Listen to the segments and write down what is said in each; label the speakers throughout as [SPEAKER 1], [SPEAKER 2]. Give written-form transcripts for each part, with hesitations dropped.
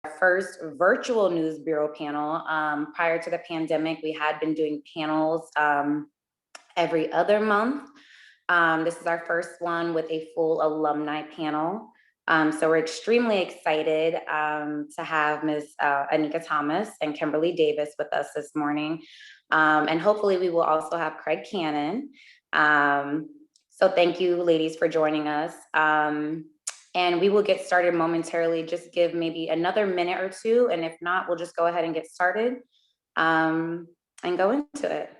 [SPEAKER 1] first virtual News Bureau panel. Prior to the pandemic, we had been doing panels every other month. This is our first one with a full alumni panel. So we're extremely excited to have Ms. Anika Thomas and Kimberly Davis with us this morning. And hopefully we will also have Craig Cannon. So thank you, ladies, for joining us. And we will get started momentarily. Just give maybe another minute or two. And if not, we'll just go ahead and get started and go into it.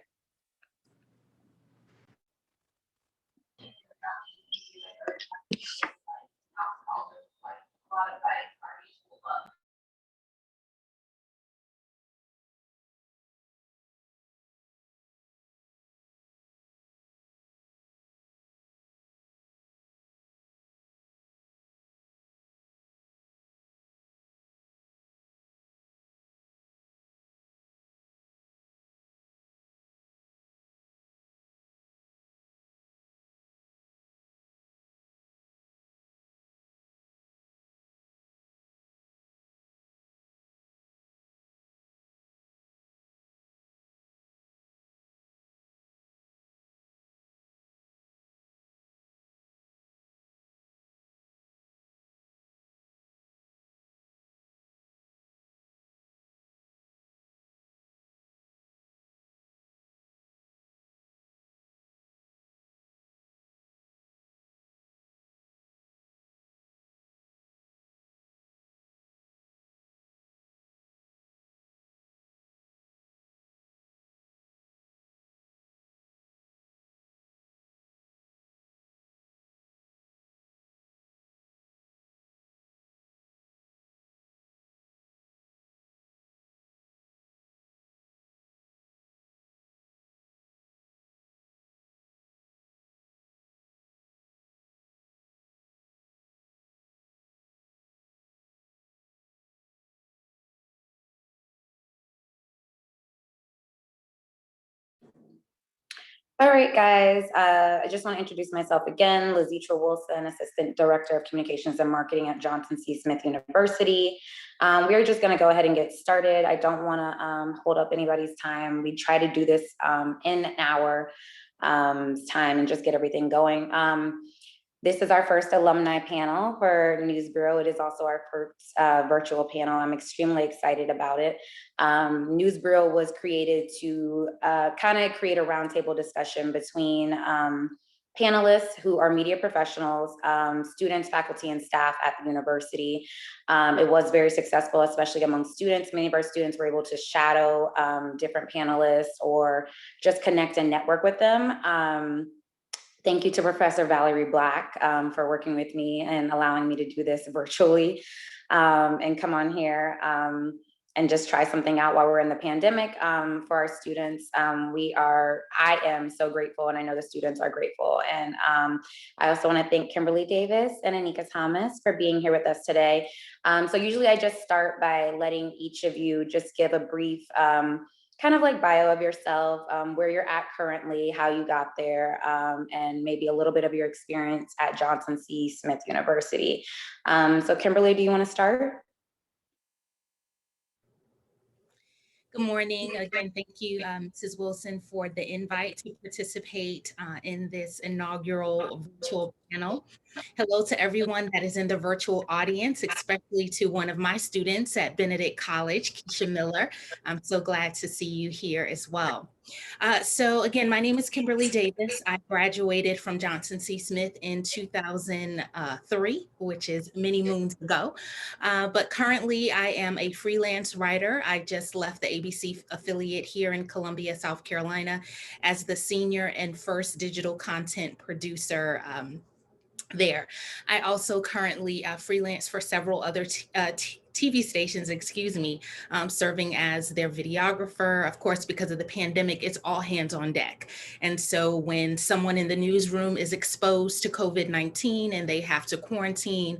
[SPEAKER 1] All right, guys, I just want to introduce myself again, Lazitra Wilson, Assistant Director of Communications and Marketing at Johnson C. Smith University. We are just going to go ahead and get started. I don't want to hold up anybody's time. We try to do this in an hour time and just get everything going. This is our first alumni panel for News Bureau. It is also our first virtual panel. I'm extremely excited about it. News Bureau was created to kind of create a roundtable discussion between panelists who are media professionals, students, faculty, and staff at the university. It was very successful, especially among students. Many of our students were able to shadow different panelists or just connect and network with them. Thank you to Professor Valerie Black for working with me and allowing me to do this virtually and come on here and just try something out while we're in the pandemic for our students. I am so grateful, and I know the students are grateful. And I also want to thank Kimberly Davis and Anika Thomas for being here with us today. So usually I just start by letting each of you just give a brief kind of like bio of yourself, where you're at currently, how you got there, and maybe a little bit of your experience at Johnson C. Smith University. So Kimberly, do you want to start?
[SPEAKER 2] Good morning. Again, thank you, Mrs. Wilson, for the invite to participate in this inaugural virtual panel. Hello to everyone that is in the virtual audience, especially to one of my students at Benedict College, Keisha Miller. I'm so glad to see you here as well. So again, my name is Kimberly Davis. I graduated from Johnson C. Smith in 2003, which is many moons ago. But currently I am a freelance writer. I just left the ABC affiliate here in Columbia, South Carolina, as the senior and first digital content producer there. I also currently freelance for several other TV stations, serving as their videographer. Of course, because of the pandemic, it's all hands on deck. And so when someone in the newsroom is exposed to COVID-19 and they have to quarantine,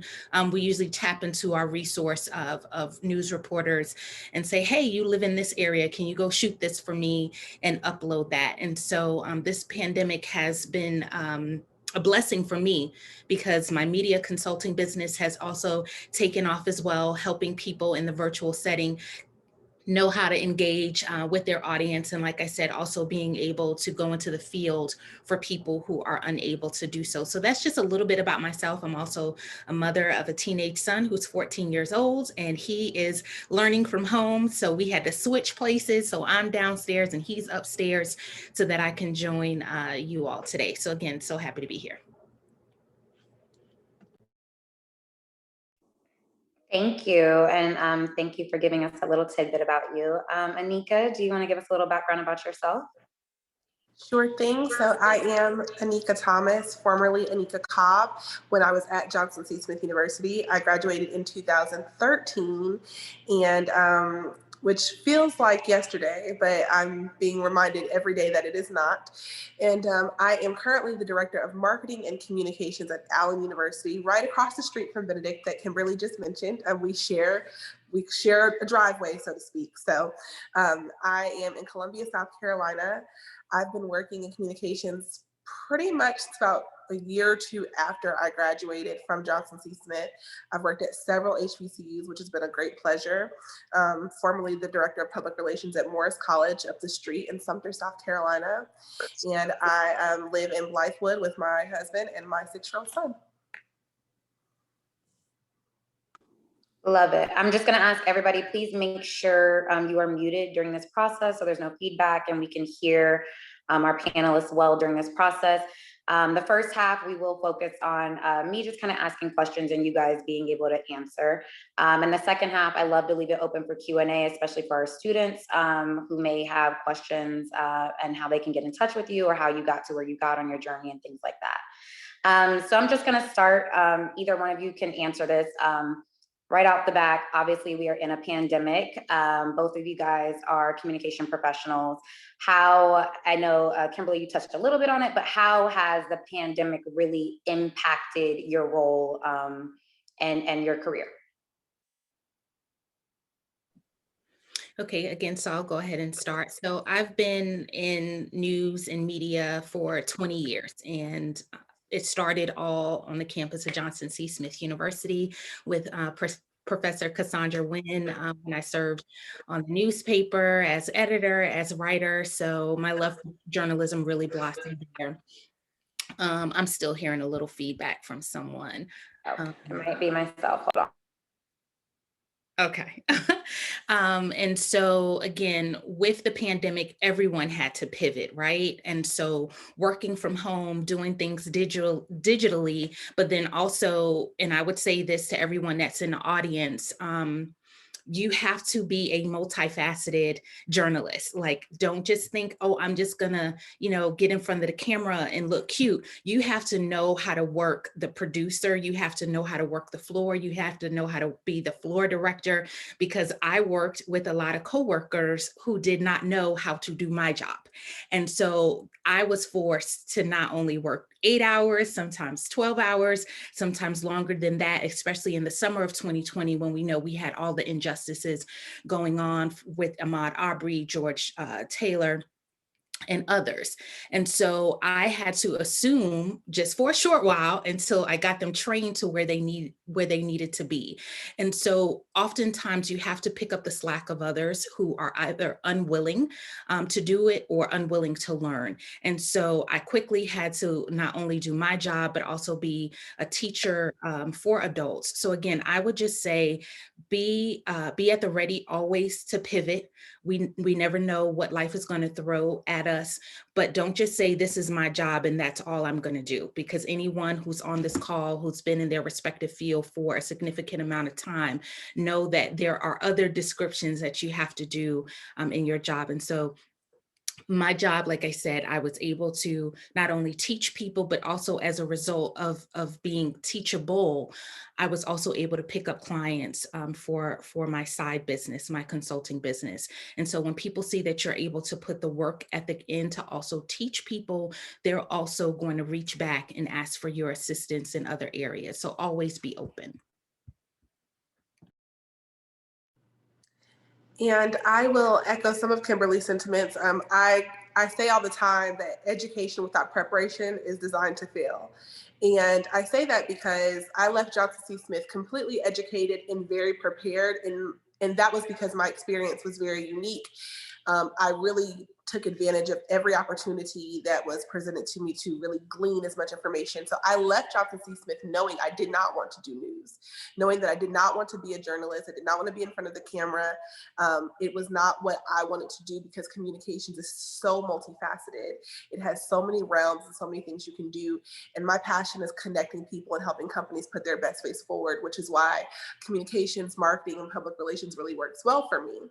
[SPEAKER 2] we usually tap into our resource of news reporters and say, hey, you live in this area, can you go shoot this for me and upload that? And so this pandemic has been a blessing for me because my media consulting business has also taken off as well, helping people in the virtual setting know how to engage with their audience. And like I said, also being able to go into the field for people who are unable to do so. So that's just a little bit about myself. I'm also a mother of a teenage son who's 14 years old, and he is learning from home. So we had to switch places. So I'm downstairs and he's upstairs so that I can join you all today. So again, so happy to be here.
[SPEAKER 1] Thank you. And thank you for giving us a little tidbit about you. Anika, do you want to give us a little background about yourself?
[SPEAKER 3] Sure thing. So I am Anika Thomas, formerly Anika Cobb. When I was at Johnson C. Smith University, I graduated in 2013, and which feels like yesterday, but I'm being reminded every day that it is not. And I am currently the Director of Marketing and Communications at Allen University, right across the street from Benedict that Kimberly just mentioned. And we share a driveway, so to speak. So I am in Columbia, South Carolina. I've been working in communications pretty much about a year or two after I graduated from Johnson C. Smith. I've worked at several HBCUs, which has been a great pleasure. Formerly the Director of Public Relations at Morris College up the street in Sumter, South Carolina. And I live in Blythewood with my husband and my 6-year-old son.
[SPEAKER 1] Love it. I'm just going to ask everybody, please make sure you are muted during this process so there's no feedback and we can hear our panelists well during this process. The first half, we will focus on me just kind of asking questions and you guys being able to answer. And the second half, I love to leave it open for Q&A, especially for our students who may have questions and how they can get in touch with you or how you got to where you got on your journey and things like that. So I'm just going to start. Either one of you can answer this. Right off the bat, obviously we are in a pandemic. Both of you guys are communication professionals. How, I know Kimberly, you touched a little bit on it, but how has the pandemic really impacted your role and your career?
[SPEAKER 2] Okay, again, so I'll go ahead and start. So I've been in news and media for 20 years, and it started all on the campus of Johnson C. Smith University with Professor Cassandra Wynn when I served on the newspaper as editor, as writer. So my love for journalism really blossomed there. I'm still hearing a little feedback from someone.
[SPEAKER 1] Oh, it might be myself. Hold on.
[SPEAKER 2] Okay. And so again, with the pandemic, everyone had to pivot, right? And so working from home, doing things digitally, but then also, and I would say this to everyone that's in the audience, you have to be a multifaceted journalist. Like, don't just think, oh, I'm just gonna, get in front of the camera and look cute. You have to know how to work the producer. You have to know how to work the floor. You have to know how to be the floor director, because I worked with a lot of coworkers who did not know how to do my job. And so I was forced to not only work 8 hours, sometimes 12 hours, sometimes longer than that, especially in the summer of 2020, when we know we had all the injustices going on with Ahmaud Arbery, George Taylor, and others. And so I had to assume just for a short while until I got them trained to where they needed to be. And so oftentimes you have to pick up the slack of others who are either unwilling to do it or unwilling to learn. And so I quickly had to not only do my job, but also be a teacher for adults. So again, I would just say, be at the ready always to pivot. We never know what life is going to throw at us, but don't just say this is my job and that's all I'm going to do, because anyone who's on this call who's been in their respective field for a significant amount of time know that there are other descriptions that you have to do in your job. And so my job, like I said, I was able to not only teach people, but also as a result of being teachable, I was also able to pick up clients for my side business, my consulting business. And so when people see that you're able to put the work ethic in to also teach people, they're also going to reach back and ask for your assistance in other areas. So always be open.
[SPEAKER 3] And I will echo some of Kimberly's sentiments. I I say all the time that education without preparation is designed to fail. And I say that because I left Johnson C. Smith completely educated and very prepared, and that was because my experience was very unique. I really took advantage of every opportunity that was presented to me to really glean as much information. So I left Johnson C. Smith knowing I did not want to do news, knowing that I did not want to be a journalist. I did not want to be in front of the camera. It was not what I wanted to do because communications is so multifaceted. It has so many realms and so many things you can do. And my passion is connecting people and helping companies put their best face forward, which is why communications, marketing, and public relations really works well for me.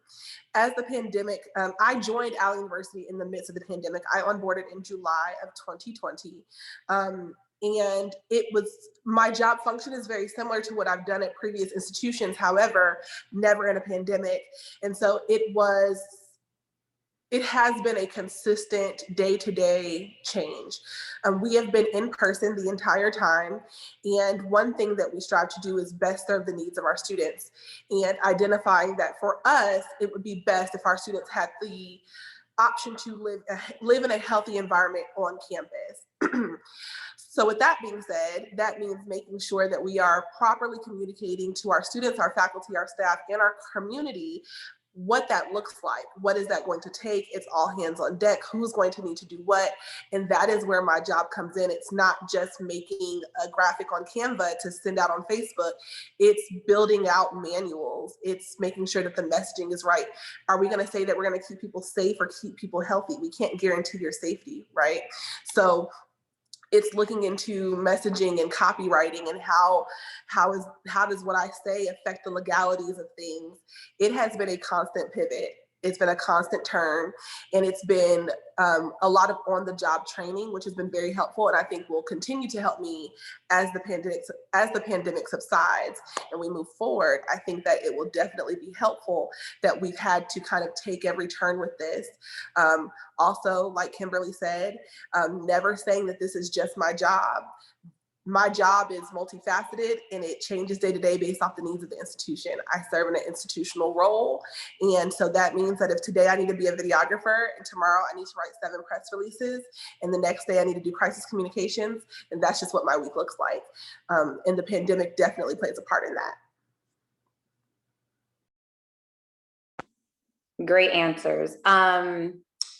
[SPEAKER 3] As the pandemic, I joined Allen University in the midst of the pandemic. I onboarded in July of 2020. And it was, my job function is very similar to what I've done at previous institutions, however, never in a pandemic. And so it has been a consistent day-to-day change. We have been in person the entire time. And one thing that we strive to do is best serve the needs of our students, and identifying that for us, it would be best if our students had the option to live in a healthy environment on campus. So with that being said, that means making sure that we are properly communicating to our students, our faculty, our staff, and our community what that looks like. What is that going to take? It's all hands on deck. Who's going to need to do what? And that is where my job comes in. It's not just making a graphic on Canva to send out on Facebook. It's building out manuals. It's making sure that the messaging is right. Are we going to say that we're going to keep people safe or keep people healthy? We can't guarantee your safety, right? So it's looking into messaging and copywriting and how does what I say affect the legalities of things. It has been a constant pivot. It's been a constant turn, and it's been a lot of on-the-job training, which has been very helpful, and I think will continue to help me as the pandemic subsides and we move forward. I think that it will definitely be helpful that we've had to kind of take every turn with this. Also, like Kimberly said, never saying that this is just my job. My job is multifaceted, and it changes day to day based off the needs of the institution. I serve in an institutional role. And so that means that if today I need to be a videographer and tomorrow I need to write 7 press releases and the next day I need to do crisis communications, and that's just what my week looks like. And the pandemic definitely plays a part in that.
[SPEAKER 1] Great answers.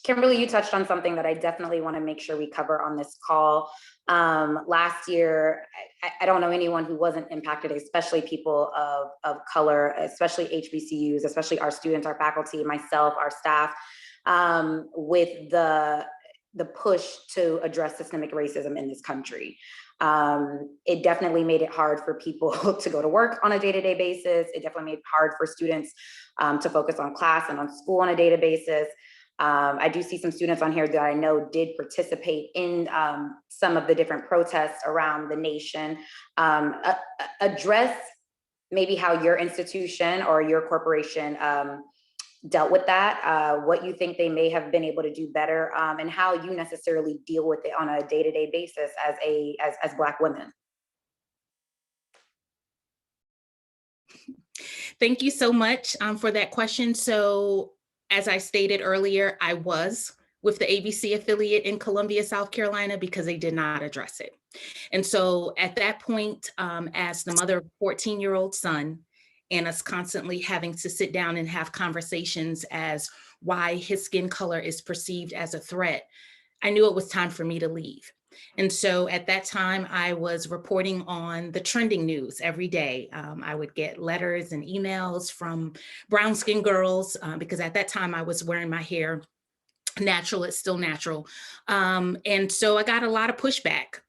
[SPEAKER 1] Kimberly, you touched on something that I definitely want to make sure we cover on this call. Last year, I don't know anyone who wasn't impacted, especially people of color, especially HBCUs, especially our students, our faculty, myself, our staff, with the push to address systemic racism in this country. It definitely made it hard for people to go to work on a day-to-day basis. It definitely made it hard for students to focus on class and on school on a day-to-day basis. I do see some students on here that I know did participate in some of the different protests around the nation. Address maybe how your institution or your corporation dealt with that, what you think they may have been able to do better, and how you necessarily deal with it on a day-to-day basis as Black women.
[SPEAKER 2] Thank you so much for that question. So, as I stated earlier, I was with the ABC affiliate in Columbia, South Carolina, because they did not address it. And so at that point, as the mother of a 14-year-old son, and us constantly having to sit down and have conversations as why his skin color is perceived as a threat, I knew it was time for me to leave. And so at that time, I was reporting on the trending news every day. I would get letters and emails from brown skinned girls, because at that time I was wearing my hair natural. It's still natural. And so I got a lot of pushback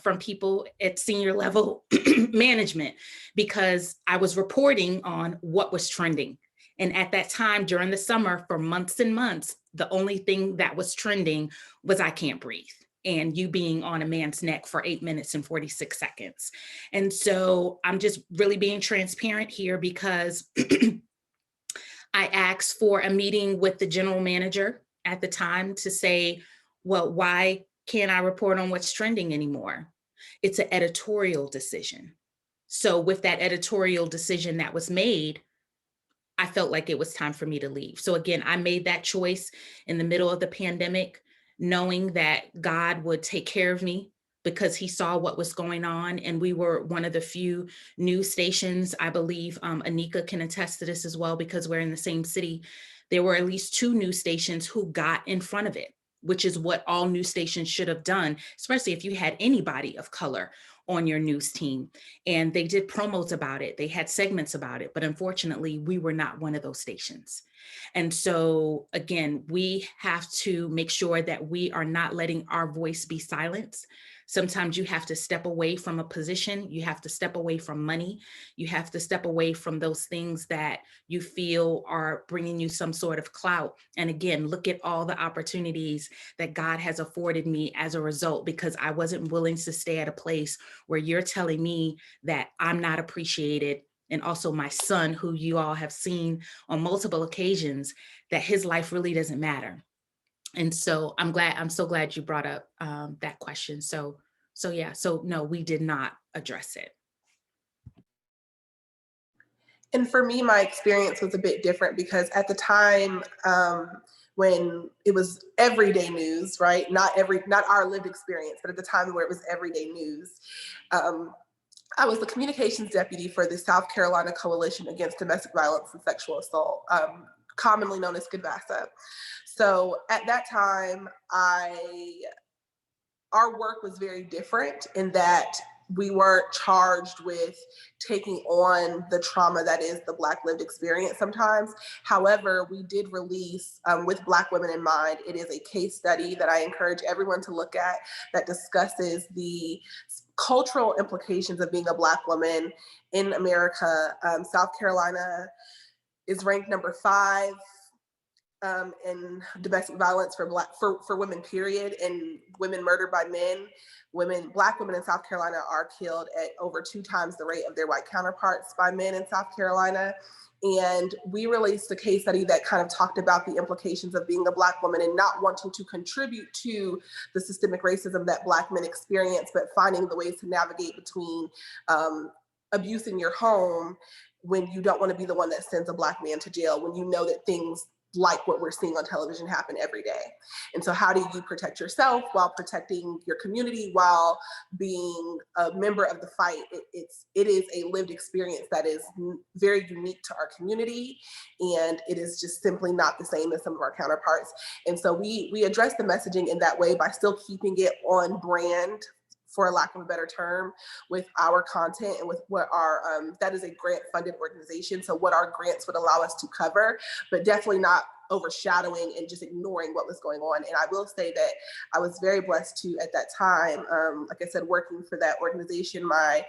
[SPEAKER 2] from people at senior level management, because I was reporting on what was trending. And at that time, during the summer, for months and months, the only thing that was trending was "I can't breathe," and you being on a man's neck for 8 minutes and 46 seconds. And so I'm just really being transparent here, because I asked for a meeting with the general manager at the time to say, well, why can't I report on what's trending anymore? It's an editorial decision. So with that editorial decision that was made, I felt like it was time for me to leave. So again, I made that choice in the middle of the pandemic, knowing that God would take care of me because he saw what was going on. And we were one of the few news stations, I believe Anika can attest to this as well, because we're in the same city. There were at least 2 news stations who got in front of it, which is what all news stations should have done, especially if you had anybody of color on your news team. And they did promos about it. They had segments about it, but unfortunately, we were not one of those stations. And so again, we have to make sure that we are not letting our voice be silenced. Sometimes you have to step away from a position, you have to step away from money, you have to step away from those things that you feel are bringing you some sort of clout. And again, look at all the opportunities that God has afforded me as a result, because I wasn't willing to stay at a place where you're telling me that I'm not appreciated. And also my son, who you all have seen on multiple occasions, that his life really doesn't matter. And so I'm so glad you brought up that question. So no, we did not address it.
[SPEAKER 3] And for me, my experience was a bit different because at the time, when it was everyday news, right? Not our lived experience, but at the time where it was everyday news, I was the communications deputy for the South Carolina Coalition Against Domestic Violence and Sexual Assault, commonly known as CDVASA. So at that time, our work was very different in that we weren't charged with taking on the trauma that is the Black lived experience sometimes. However, we did release, with Black women in mind, it is a case study that I encourage everyone to look at that discusses the cultural implications of being a Black woman in America. South Carolina is ranked number 5 in domestic violence for women, period, and women murdered by men. Black women in South Carolina are killed at over 2 times the rate of their white counterparts by men in South Carolina. And we released a case study that kind of talked about the implications of being a Black woman and not wanting to contribute to the systemic racism that Black men experience, but finding the ways to navigate between abuse in your home when you don't want to be the one that sends a Black man to jail, when you know that things like what we're seeing on television happen every day. And so how do you protect yourself while protecting your community, while being a member of the fight? It is a lived experience that is very unique to our community, and it is just simply not the same as some of our counterparts. And so we address the messaging in that way by still keeping it on brand, for a lack of a better term, with our content and with what our, that is a grant funded organization. So what our grants would allow us to cover, but definitely not overshadowing and just ignoring what was going on. And I will say that I was very blessed to, at that time, like I said, working for that organization, my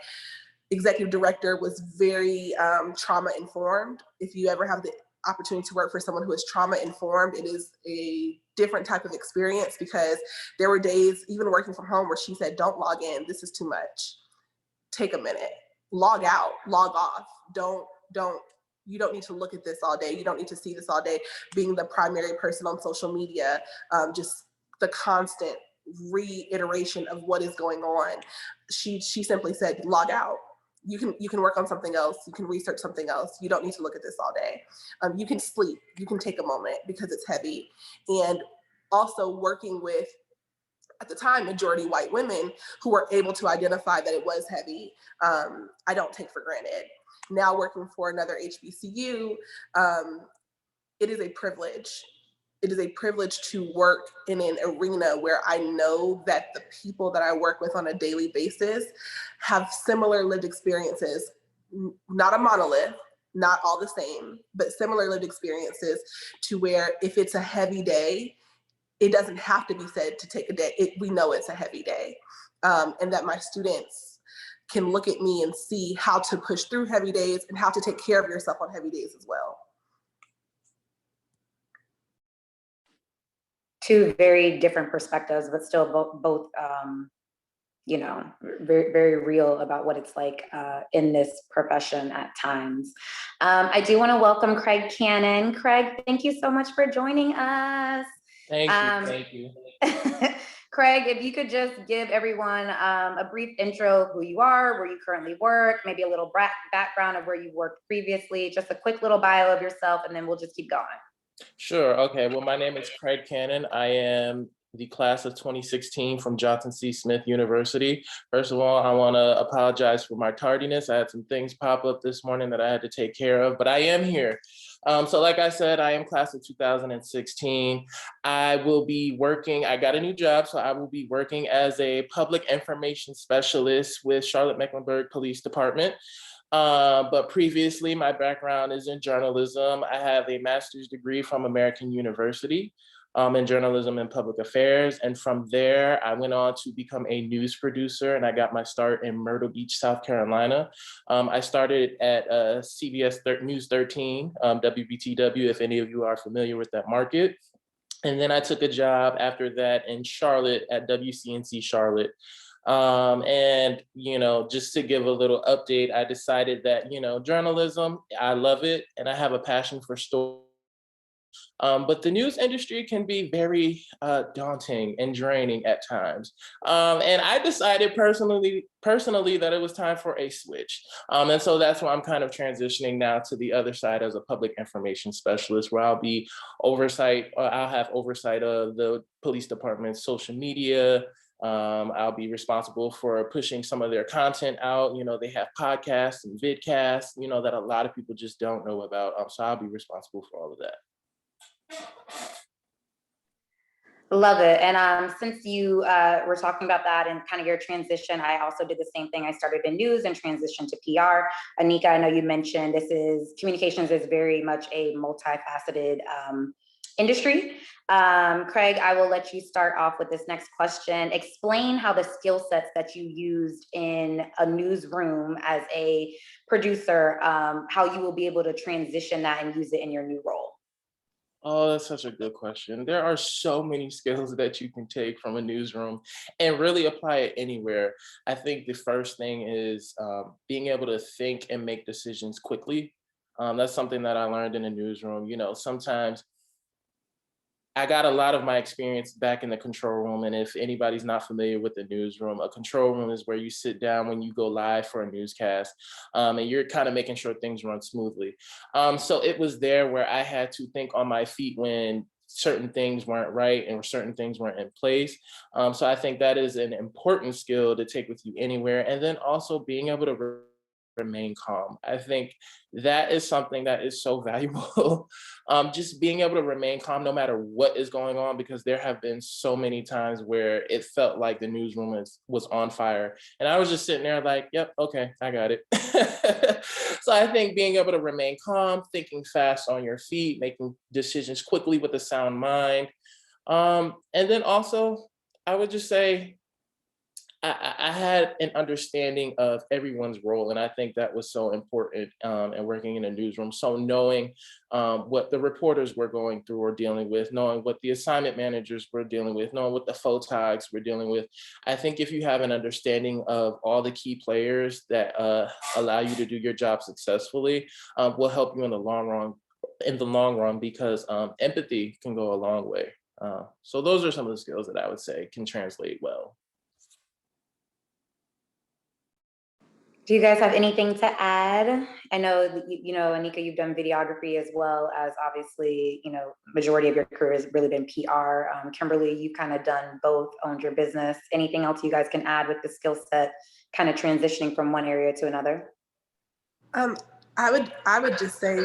[SPEAKER 3] executive director was very trauma informed. If you ever have the opportunity to work for someone who is trauma informed, it is a different type of experience, because there were days, even working from home, where she said, don't log in, this is too much. Take a minute, log out, log off. You don't need to look at this all day. You don't need to see this all day. Being the primary person on social media, just the constant reiteration of what is going on. She simply said, log out. You can work on something else. You can research something else. You don't need to look at this all day. You can sleep. You can take a moment because it's heavy. And also working with, at the time, majority white women who were able to identify that it was heavy, I don't take for granted. Now working for another HBCU, it is a privilege. It is a privilege to work in an arena where I know that the people that I work with on a daily basis have similar lived experiences, not a monolith, not all the same, but similar lived experiences, to where if it's a heavy day, it doesn't have to be said to take a day. We know it's a heavy day, and that my students can look at me and see how to push through heavy days and how to take care of yourself on heavy days as well.
[SPEAKER 1] 2 very different perspectives, but still both you know, very, very real about what it's like in this profession at times. I do want to welcome Craig Cannon. Craig, thank you so much for joining us.
[SPEAKER 4] Thank you.
[SPEAKER 1] Craig, if you could just give everyone a brief intro of who you are, where you currently work, maybe a little background of where you worked previously, just a quick little bio of yourself, and then we'll just keep going.
[SPEAKER 4] Sure. Okay. Well, my name is Craig Cannon. I am the class of 2016 from Johnson C. Smith University. First of all, I want to apologize for my tardiness. I had some things pop up this morning that I had to take care of, but I am here. So like I said, I am class of 2016. I will be working, I got a new job, so I will be working as a public information specialist with Charlotte-Mecklenburg Police Department. But previously, my background is in journalism. I have a master's degree from American University in journalism and public affairs. And from there, I went on to become a news producer, and I got my start in Myrtle Beach, South Carolina. I started at CBS News 13, WBTW, if any of you are familiar with that market. And then I took a job after that in Charlotte at WCNC Charlotte. And, just to give a little update, I decided that, journalism, I love it, and I have a passion for stories. But the news industry can be very daunting and draining at times. And I decided personally that it was time for a switch. And so that's why I'm kind of transitioning now to the other side as a public information specialist, where I'll have oversight of the police department's social media. I'll be responsible for pushing some of their content out. They have podcasts and vidcasts, that a lot of people just don't know about. So I'll be responsible for all of that.
[SPEAKER 1] Love it. And since you were talking about that and kind of your transition, I also did the same thing. I started in news and transitioned to PR. Anika, I know you mentioned communications is very much a multifaceted industry. Craig, I will let you start off with this next question. Explain how the skill sets that you used in a newsroom as a producer, how you will be able to transition that and use it in your new role.
[SPEAKER 4] Oh, that's such a good question. There are so many skills that you can take from a newsroom and really apply it anywhere. I think the first thing is being able to think and make decisions quickly. That's something that I learned in a newsroom. Sometimes I got a lot of my experience back in the control room. And if anybody's not familiar with the newsroom, a control room is where you sit down when you go live for a newscast, and you're kind of making sure things run smoothly. So it was there where I had to think on my feet when certain things weren't right and certain things weren't in place. So I think that is an important skill to take with you anywhere. And then also being able to remain calm. I think that is something that is so valuable. Just being able to remain calm no matter what is going on, because there have been so many times where it felt like the newsroom was on fire. And I was just sitting there like, yep, okay, I got it. So I think being able to remain calm, thinking fast on your feet, making decisions quickly with a sound mind. And then also, I would just say, I had an understanding of everyone's role, and I think that was so important in working in a newsroom. So knowing what the reporters were going through or dealing with, knowing what the assignment managers were dealing with, knowing what the photogs were dealing with. I think if you have an understanding of all the key players that allow you to do your job successfully, will help you in the long run, because empathy can go a long way. So those are some of the skills that I would say can translate well.
[SPEAKER 1] Do you guys have anything to add? I know that Anika, you've done videography as well as obviously, majority of your career has really been PR. Kimberly, you've kind of done both, owned your business. Anything else you guys can add with the skill set, kind of transitioning from one area to another?
[SPEAKER 3] I would just say,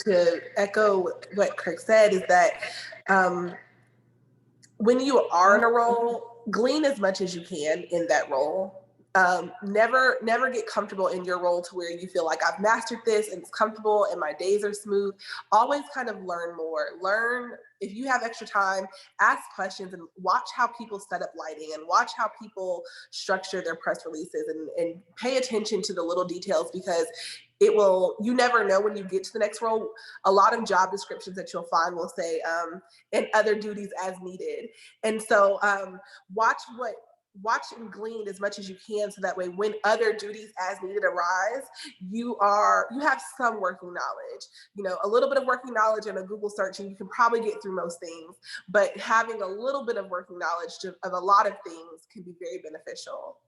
[SPEAKER 3] to echo what Kirk said, is that when you are in a role, glean as much as you can in that role. Never get comfortable in your role to where you feel like I've mastered this and it's comfortable and my days are smooth. Always kind of learn more. Learn, if you have extra time, ask questions and watch how people set up lighting and watch how people structure their press releases, and pay attention to the little details, because you never know when you get to the next role. A lot of job descriptions that you'll find will say, and other duties as needed. And so watch watch and glean as much as you can, so that way when other duties as needed arise, you have some working knowledge. You know, a little bit of working knowledge and a Google search, and you can probably get through most things, but having a little bit of working knowledge of a lot of things can be very beneficial.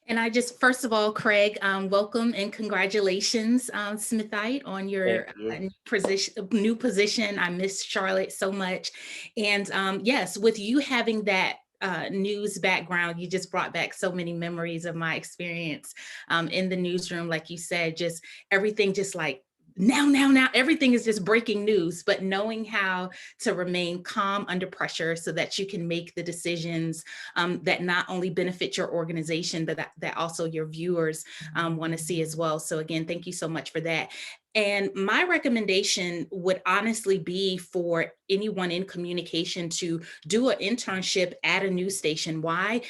[SPEAKER 2] And I just, first of all, Craig, welcome and congratulations, Smithite, on your new position. I miss Charlotte so much. And yes, with you having that news background, you just brought back so many memories of my experience in the newsroom. Like you said, just everything just like, now, everything is just breaking news, but knowing how to remain calm under pressure so that you can make the decisions that not only benefit your organization, but that also your viewers want to see as well. So again, thank you so much for that. And my recommendation would honestly be for anyone in communication to do an internship at a news station. Why?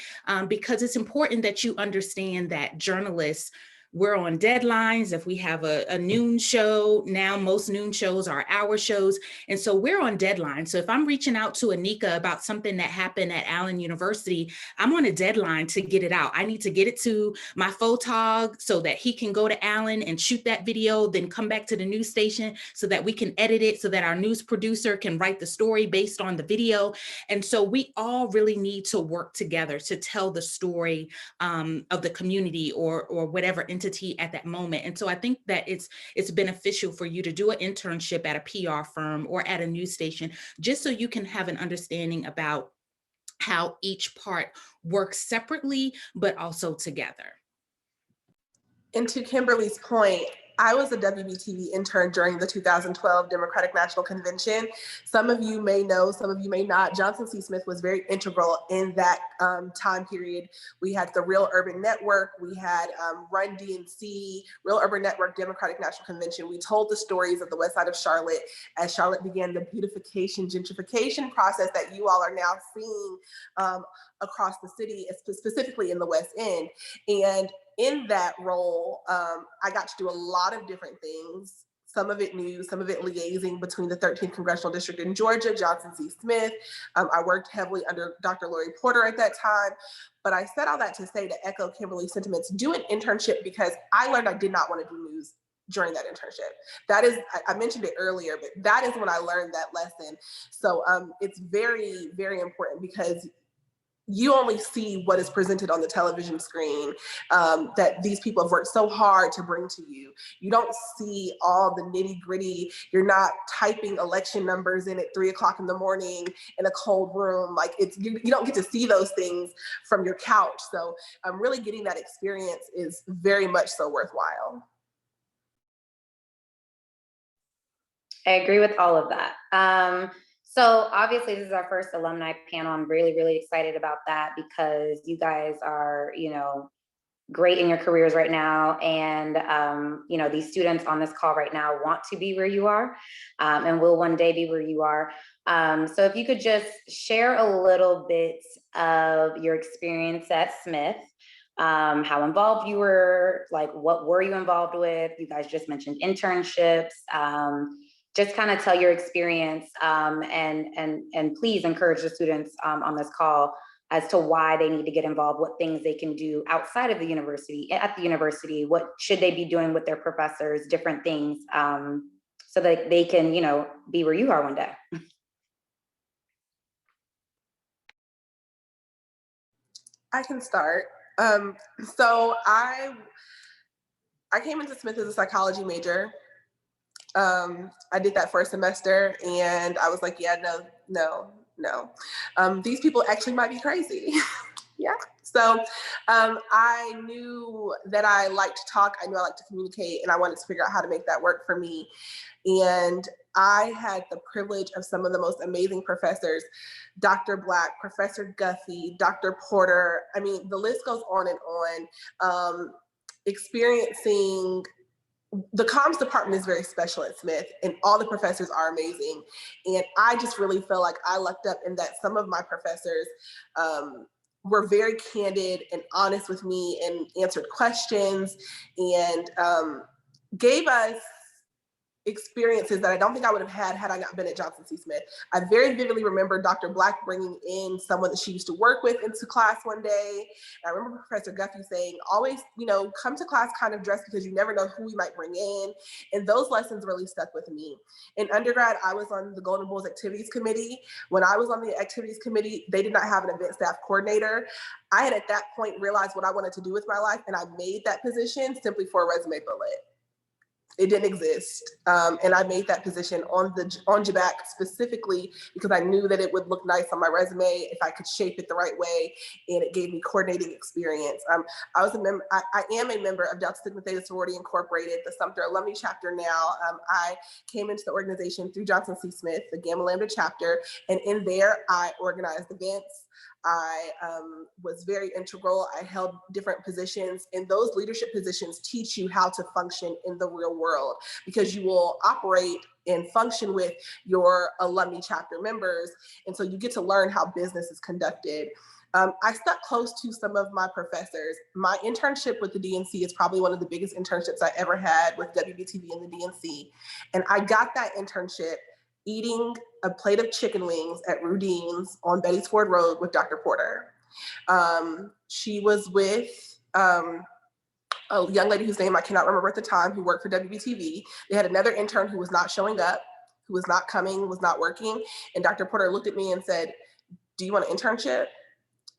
[SPEAKER 2] Because it's important that you understand that journalists, we're on deadlines. If we have a noon show, now most noon shows are hour shows. And so we're on deadline. So if I'm reaching out to Anika about something that happened at Allen University, I'm on a deadline to get it out. I need to get it to my photog so that he can go to Allen and shoot that video, then come back to the news station so that we can edit it, so that our news producer can write the story based on the video. And so we all really need to work together to tell the story of the community or whatever entity at that moment. And so I think that it's beneficial for you to do an internship at a PR firm or at a news station, just so you can have an understanding about how each part works separately, but also together.
[SPEAKER 3] And to Kimberly's point, I was a WBTV intern during the 2012 Democratic National Convention. Some of you may know, some of you may not. Johnson C. Smith was very integral in that time period. We had the Real Urban Network, we had Run DNC, Real Urban Network, Democratic National Convention. We told the stories of the west side of Charlotte as Charlotte began the beautification, gentrification process that you all are now seeing across the city, specifically in the West End. And in that role, I got to do a lot of different things, some of it news, some of it liaising between the 13th Congressional District in Georgia, Johnson C. Smith. I worked heavily under Dr. Lori Porter at that time. But I said all that to say, to echo Kimberly's sentiments, do an internship, because I learned I did not want to do news during that internship. That is, I mentioned it earlier, but that is when I learned that lesson. So it's very, very important, because you only see what is presented on the television screen that these people have worked so hard to bring to you. You don't see all the nitty gritty. You're not typing election numbers in at 3 o'clock in the morning in a cold room. Like you don't get to see those things from your couch. So really getting that experience is very much so worthwhile.
[SPEAKER 1] I agree with all of that. So obviously this is our first alumni panel. I'm really, really excited about that, because you guys are, great in your careers right now. And, these students on this call right now want to be where you are and will one day be where you are. So if you could just share a little bit of your experience at Smith, how involved you were, like what were you involved with? You guys just mentioned internships. Just kind of tell your experience and please encourage the students on this call as to why they need to get involved, what things they can do outside of the university, at the university, what should they be doing with their professors, different things, so that they can, be where you are one day.
[SPEAKER 3] I can start. So I came into Smith as a psychology major. I did that for a semester and I was like, yeah, no. These people actually might be crazy. Yeah. So I knew that I liked to talk. I knew I liked to communicate, and I wanted to figure out how to make that work for me. And I had the privilege of some of the most amazing professors, Dr. Black, Professor Guffey, Dr. Porter. I mean, the list goes on and on. Experiencing the comms department is very special at Smith, and all the professors are amazing. And I just really feel like I lucked up in that some of my professors were very candid and honest with me and answered questions and gave us experiences that I don't think I would have had I not been at Johnson C. Smith. I very vividly remember Dr. Black bringing in someone that she used to work with into class one day. And I remember Professor Guffey saying, always, come to class kind of dressed because you never know who we might bring in. And those lessons really stuck with me. In undergrad, I was on the Golden Bulls Activities Committee. When I was on the Activities Committee, they did not have an event staff coordinator. I had at that point realized what I wanted to do with my life, and I made that position simply for a resume bullet. It didn't exist. And I made that position on JBAC specifically because I knew that it would look nice on my resume if I could shape it the right way, and it gave me coordinating experience. I am a member of Delta Sigma Theta Sorority Incorporated, the Sumter Alumni Chapter now. I came into the organization through Johnson C. Smith, the Gamma Lambda chapter, and in there I organized events. I was very integral. I held different positions, and those leadership positions teach you how to function in the real world because you will operate and function with your alumni chapter members. And so you get to learn how business is conducted. I stuck close to some of my professors. My internship with the DNC is probably one of the biggest internships I ever had with WBTV and the DNC. And I got that internship eating a plate of chicken wings at Rudine's on Betty's Ford Road with Dr. Porter. She was with a young lady whose name I cannot remember at the time, who worked for WBTV. They had another intern who was not showing up, who was not coming, was not working. And Dr. Porter looked at me and said, "Do you want an internship?"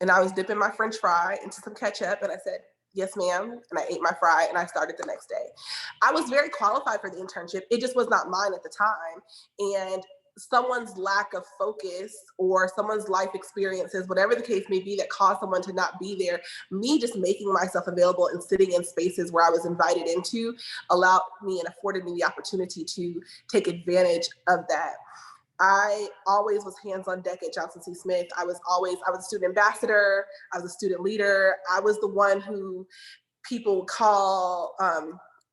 [SPEAKER 3] And I was dipping my French fry into some ketchup, and I said, "Yes, ma'am." And I ate my fry and I started the next day. I was very qualified for the internship. It just was not mine at the time. And someone's lack of focus or someone's life experiences, whatever the case may be, that caused someone to not be there, me just making myself available and sitting in spaces where I was invited into allowed me and afforded me the opportunity to take advantage of that. I always was hands on deck at Johnson C. Smith. I was a student ambassador. I was a student leader. I was the one who people would call,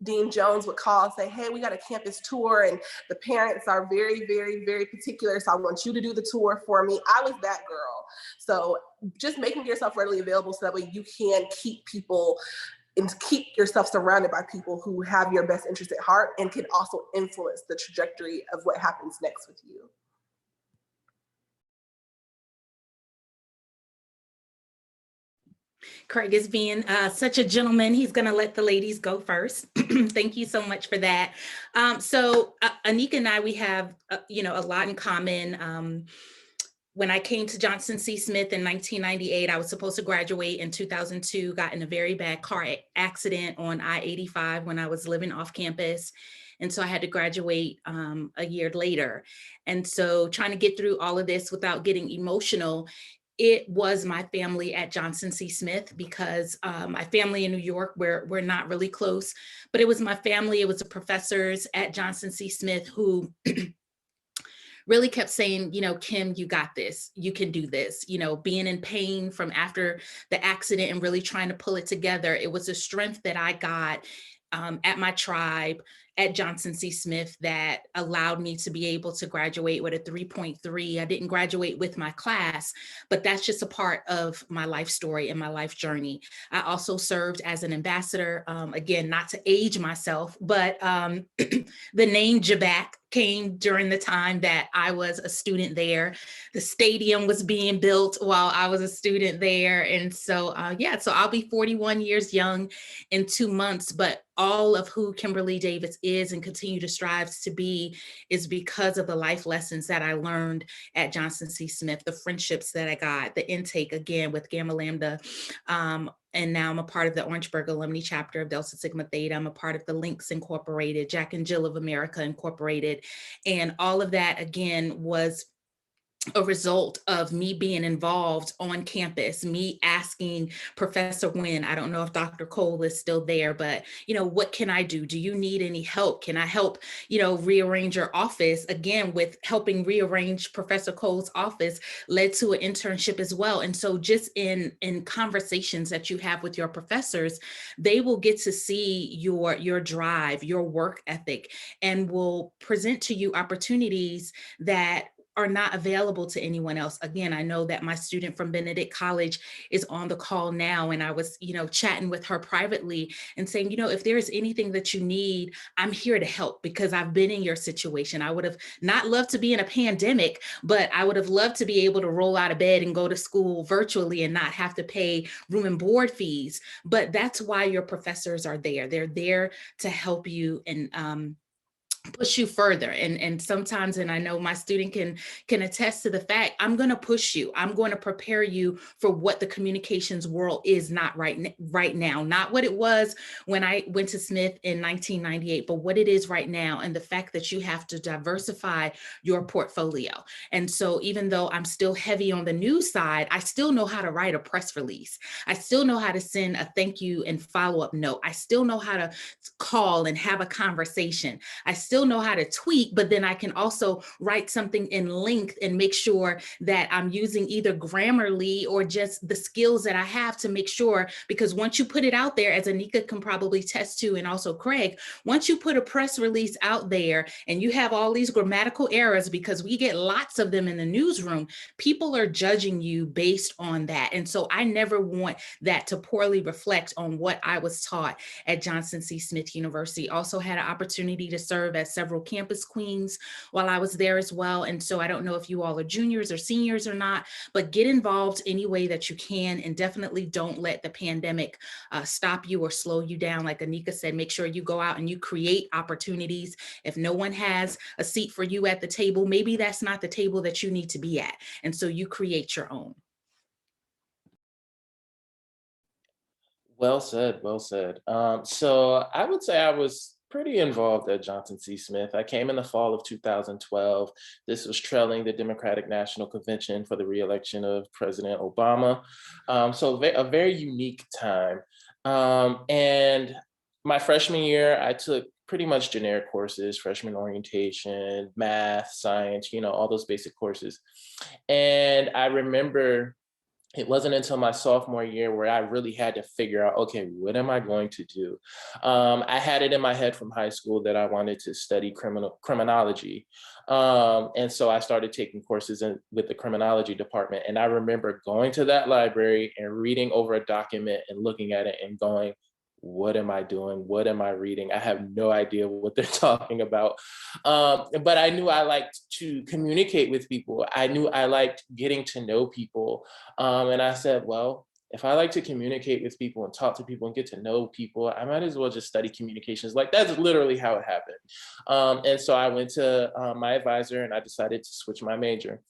[SPEAKER 3] Dean Jones would call and say, "Hey, we got a campus tour and the parents are very, very, very particular. So I want you to do the tour for me." I was that girl. So just making yourself readily available so that way you can keep people and keep yourself surrounded by people who have your best interest at heart and can also influence the trajectory of what happens next with you.
[SPEAKER 2] Craig is being such a gentleman. He's going to let the ladies go first. Thank you so much for that. So Anika and I, we have, a lot in common. When I came to Johnson C. Smith in 1998, I was supposed to graduate in 2002, got in a very bad car accident on I-85 when I was living off campus. And so I had to graduate a year later. And so trying to get through all of this without getting emotional, it was my family at Johnson C. Smith because my family in New York, we're not really close, but it was my family. It was the professors at Johnson C. Smith who really kept saying, "Kim, you got this, you can do this," being in pain from after the accident and really trying to pull it together. It was a strength that I got at my tribe at Johnson C. Smith that allowed me to be able to graduate with a 3.3. I didn't graduate with my class, but that's just a part of my life story and my life journey. I also served as an ambassador, again, not to age myself, but the name JBAC came during the time that I was a student there. The stadium was being built while I was a student there. And so, so I'll be 41 years young in 2 months, but all of who Kimberly Davis is and continue to strive to be is because of the life lessons that I learned at Johnson C. Smith, the friendships that I got, the intake again with Gamma Lambda. And now I'm a part of the Orangeburg Alumni Chapter of Delta Sigma Theta. I'm a part of the Links Incorporated, Jack and Jill of America Incorporated. And all of that, again, was a result of me being involved on campus, me asking Professor Wynn, I don't know if Dr. Cole is still there, but, what can I do? Do you need any help? Can I help, rearrange your office? Again, with helping rearrange Professor Cole's office led to an internship as well. And so just in conversations that you have with your professors, they will get to see your drive, your work ethic, and will present to you opportunities that are not available to anyone else. Again, I know that my student from Benedict College is on the call now, and I was, chatting with her privately and saying, if there is anything that you need, I'm here to help because I've been in your situation. I would have not loved to be in a pandemic, but I would have loved to be able to roll out of bed and go to school virtually and not have to pay room and board fees. But that's why your professors are there. They're there to help you and push you further. And sometimes, and I know my student can attest to the fact, I'm going to push you. I'm going to prepare you for what the communications world is not right now, not what it was when I went to Smith in 1998, but what it is right now. And the fact that you have to diversify your portfolio. And so even though I'm still heavy on the news side, I still know how to write a press release. I still know how to send a thank you and follow-up note. I still know how to call and have a conversation. I still know how to tweet, but then I can also write something in length and make sure that I'm using either Grammarly or just the skills that I have to make sure, because once you put it out there, as Anika can probably test to, and also Craig, once you put a press release out there and you have all these grammatical errors, because we get lots of them in the newsroom, people are judging you based on that. And so I never want that to poorly reflect on what I was taught at Johnson C. Smith University. Also had an opportunity to serve as several campus queens while I was there as well. And so I don't know if you all are juniors or seniors or not, but get involved any way that you can, and definitely don't let the pandemic stop you or slow you down. Like Anika said, make sure you go out and you create opportunities. If no one has a seat for you at the table, maybe that's not the table that you need to be at. And so you create your own.
[SPEAKER 4] Well said, well said. So I would say I was pretty involved at Johnson C. Smith. I came in the fall of 2012. This was trailing the Democratic National Convention for the re-election of President Obama. So a very unique time. And my freshman year, I took pretty much generic courses, freshman orientation, math, science, all those basic courses. And I remember it wasn't until my sophomore year where I really had to figure out, okay, what am I going to do? I had it in my head from high school that I wanted to study criminology. And so I started taking courses with the criminology department. And I remember going to that library and reading over a document and looking at it and going, what am I doing? What am I reading? I have no idea what they're talking about. But I knew I liked to communicate with people. I knew I liked getting to know people. And I said, well, if I like to communicate with people and talk to people and get to know people, I might as well just study communications. Like, that's literally how it happened. And so I went to my advisor and I decided to switch my major.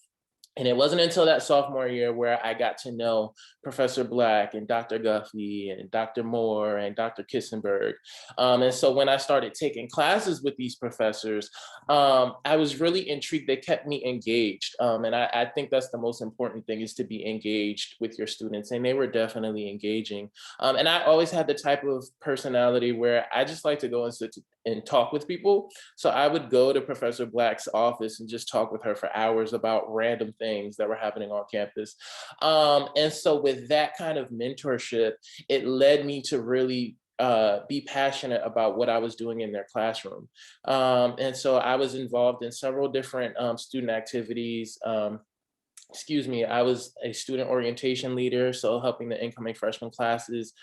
[SPEAKER 4] And it wasn't until that sophomore year where I got to know Professor Black and Dr. Guffey and Dr. Moore and Dr. Kissenberg. And so when I started taking classes with these professors, I was really intrigued. They kept me engaged. And I think that's the most important thing, is to be engaged with your students. And they were definitely engaging. And I always had the type of personality where I just like to go and sit and talk with people. So I would go to Professor Black's office and just talk with her for hours about random things that were happening on campus. And so with that kind of mentorship, it led me to really be passionate about what I was doing in their classroom. And so I was involved in several different student activities. I was a student orientation leader, so helping the incoming freshman classes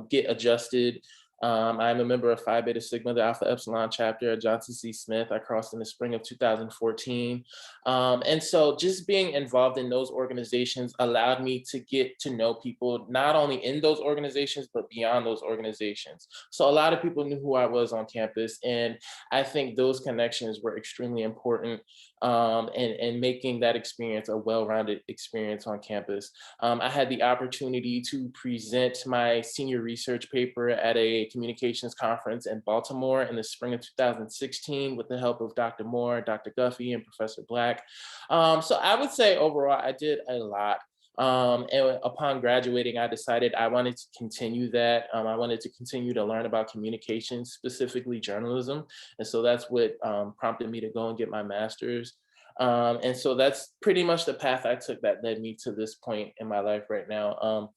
[SPEAKER 4] get adjusted. I'm a member of Phi Beta Sigma, the Alpha Epsilon chapter at Johnson C. Smith. I crossed in the spring of 2014. And so just being involved in those organizations allowed me to get to know people, not only in those organizations, but beyond those organizations. So a lot of people knew who I was on campus. And I think those connections were extremely important and making that experience a well-rounded experience on campus. I had the opportunity to present my senior research paper at a communications conference in Baltimore in the spring of 2016 with the help of Dr. Moore, Dr. Guffey, and Professor Black. So I would say overall, I did a lot. And upon graduating, I decided I wanted to continue that. I wanted to continue to learn about communication, specifically journalism. And so that's what prompted me to go and get my master's. And so that's pretty much the path I took that led me to this point in my life right now.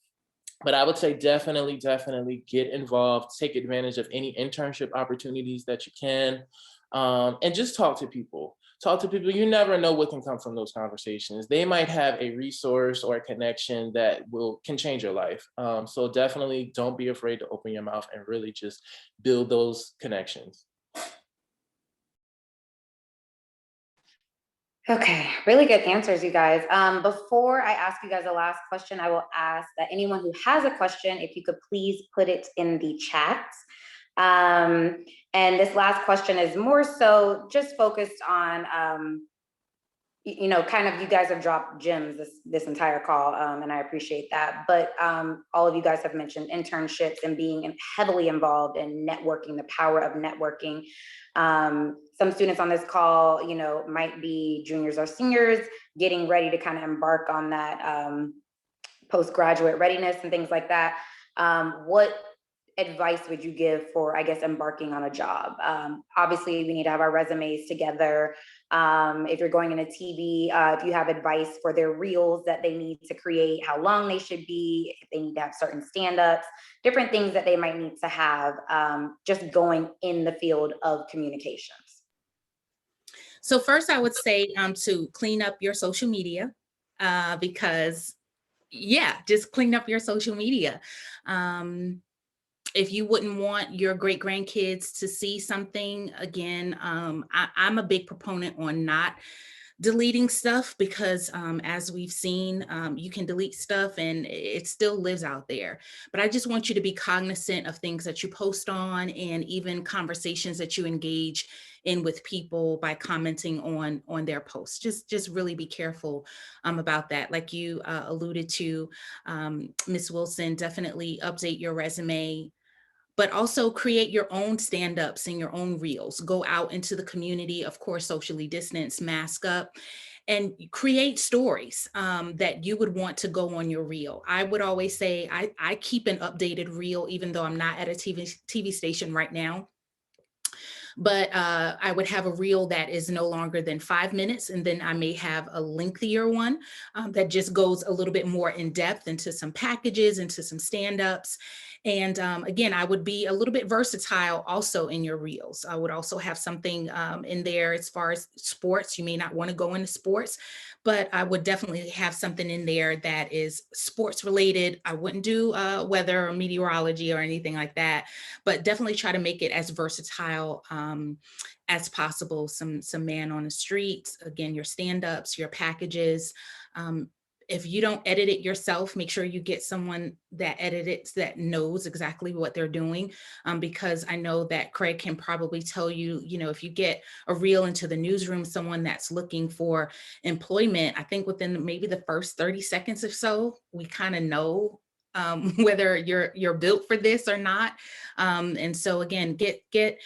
[SPEAKER 4] But I would say definitely get involved, take advantage of any internship opportunities that you can, and just talk to people. talk to people. You never know what can come from those conversations. They might have a resource or a connection that can change your life. So definitely don't be afraid to open your mouth and really just build those connections.
[SPEAKER 1] Okay, really good answers, you guys. Before I ask you guys the last question, I will ask that anyone who has a question, if you could please put it in the chat. And this last question is more so just focused on, kind of, you guys have dropped gems this entire call, and I appreciate that. But all of you guys have mentioned internships and being heavily involved in networking, the power of networking. Some students on this call, might be juniors or seniors getting ready to kind of embark on that postgraduate readiness and things like that. What advice would you give for, I guess, embarking on a job? Obviously, we need to have our resumes together. If you're going into TV, if you have advice for their reels that they need to create, how long they should be, if they need to have certain stand-ups, different things that they might need to have just going in the field of communications.
[SPEAKER 2] So first, I would say to clean up your social media because, just clean up your social media. If you wouldn't want your great grandkids to see something, again, I'm a big proponent on not deleting stuff because as we've seen, you can delete stuff and it still lives out there. But I just want you to be cognizant of things that you post on and even conversations that you engage in with people by commenting on their posts. Just really be careful about that. Like you alluded to, Ms. Wilson, definitely update your resume, but also create your own stand-ups and your own reels. Go out into the community, of course, socially distance, mask up, and create stories that you would want to go on your reel. I would always say I keep an updated reel, even though I'm not at a TV station right now. But I would have a reel that is no longer than 5 minutes. And then I may have a lengthier one that just goes a little bit more in depth into some packages, into some stand-ups. And again, I would be a little bit versatile also in your reels. I would also have something in there as far as sports. You may not want to go into sports, but I would definitely have something in there that is sports related. I wouldn't do weather or meteorology or anything like that, but definitely try to make it as versatile as possible. Some man on the streets, again, your stand-ups, your packages. If you don't edit it yourself, make sure you get someone that edits that knows exactly what they're doing. Because I know that Craig can probably tell you, if you get a reel into the newsroom, someone that's looking for employment, I think within maybe the first 30 seconds or so, we kind of know whether you're built for this or not. And so again, get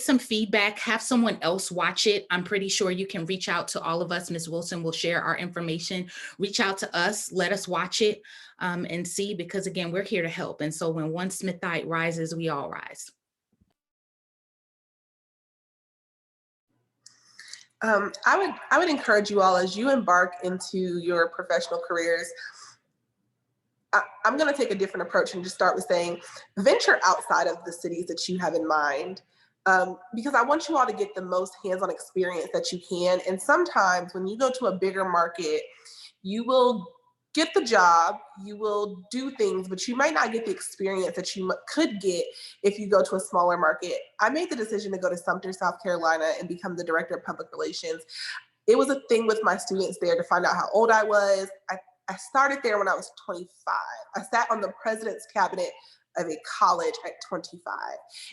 [SPEAKER 2] some feedback, have someone else watch it. I'm pretty sure you can reach out to all of us. Ms. Wilson will share our information, reach out to us, let us watch it and see, because again, we're here to help. And so when one Smithite rises, we all rise.
[SPEAKER 3] I would encourage you all, as you embark into your professional careers, I'm going to take a different approach and just start with saying, venture outside of the cities that you have in mind, because I want you all to get the most hands-on experience that you can. And sometimes when you go to a bigger market, you will get the job, you will do things, but you might not get the experience that you could get if you go to a smaller market. I made the decision to go to Sumter, South Carolina and become the director of public relations. It was a thing with my students there to find out how old I was. I started there when I was 25. I sat on the president's cabinet of a college at 25.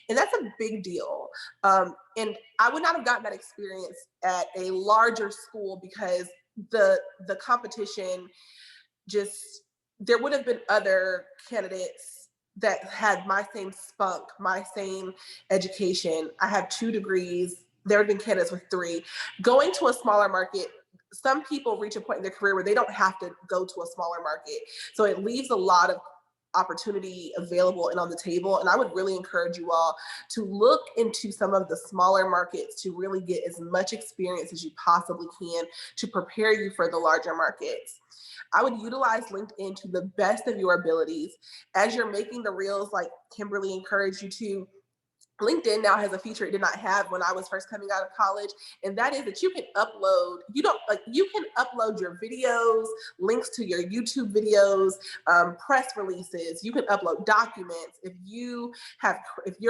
[SPEAKER 3] And that's a big deal. And I would not have gotten that experience at a larger school because the competition there would have been other candidates that had my same spunk, my same education. I have 2 degrees. There have been candidates with 3. Going to a smaller market, some people reach a point in their career where they don't have to go to a smaller market. So it leaves a lot of opportunity available and on the table. And I would really encourage you all to look into some of the smaller markets to really get as much experience as you possibly can to prepare you for the larger markets. I would utilize LinkedIn to the best of your abilities. As you're making the reels, like Kimberly encouraged you to, LinkedIn now has a feature it did not have when I was first coming out of college, and that is that you can upload, you can upload your videos, links to your YouTube videos, press releases, you can upload documents. If you're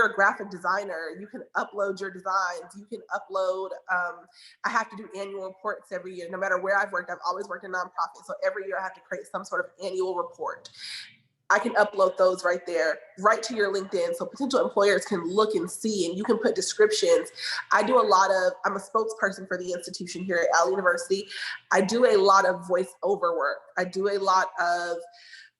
[SPEAKER 3] a graphic designer, you can upload your designs, you can upload, I have to do annual reports every year. No matter where I've worked, I've always worked in nonprofit, so every year I have to create some sort of annual report. I can upload those right there, right to your LinkedIn, so potential employers can look and see, and you can put descriptions. I'm a spokesperson for the institution here at Alumni University. I do a lot of voiceover work.